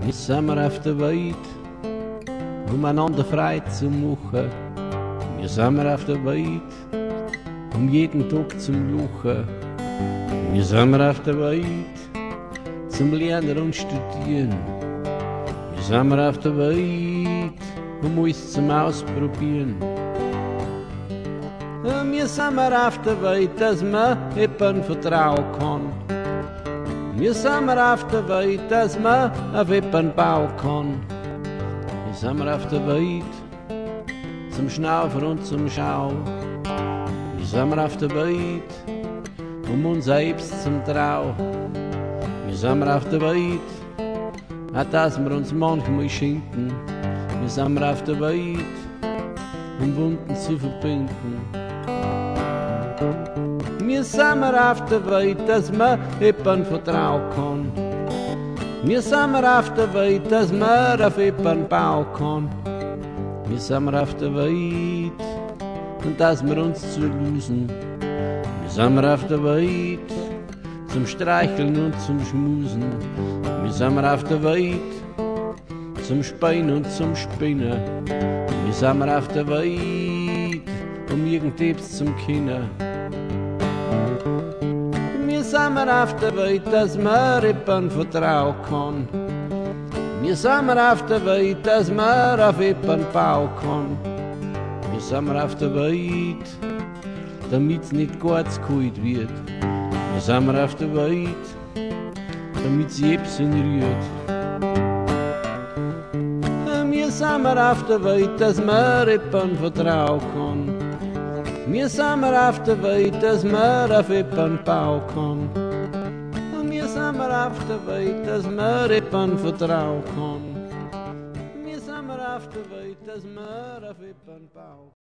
Wir sind auf der Welt, um einander frei zu machen. Wir sind auf der Welt, um jeden Tag zum Lachen. Wir sind auf der Welt, zum Lernen und Studieren. Wir sind auf der Welt, um alles zum Ausprobieren. Wir sind auf der Welt, dass man jemandem vertrauen kann. Wir sind auf der Welt, dass man auf jemanden bauen kann. Wir sind auf der Welt, zum Schnaufen und zum Schauen. Wir sind auf der Welt, um uns selbst zum Trauen. Wir sind auf der Welt, auch dass wir uns manchmal schinden. Wir sind auf der Welt, um Wunden zu verbinden. Wir sind auf der Welt, dass man jemandem vertrauen kann. Wir sind auf der Welt, dass man auf jemanden bauen kann. Wir sind auf der Welt, und dass wir uns zu lösen. Wir sind auf der Welt, zum Streicheln und zum Schmusen. Wir sind auf der Welt, zum Speien und zum Spinnen. Wir sind auf der Welt, um irgendetwas zum Kennen. Wir sind auf der Welt, dass man jemandem vertrauen kann. Wir sind auf der Welt, dass man auf jemanden bauen kann. Wir sind auf der Welt, damit's nicht ganz kalt wird. Wir sind auf der Welt, damit's Jepsen rührt. Wir sind auf der Welt, dass man jemandem vertrauen kann. Wir sind auf der Welt, dass man auf jemanden bauen kann. Wir sind auf der Welt, dass man jemandem vertrauen kann. Wir sind auf der Welt, dass man auf jemanden bauen kann.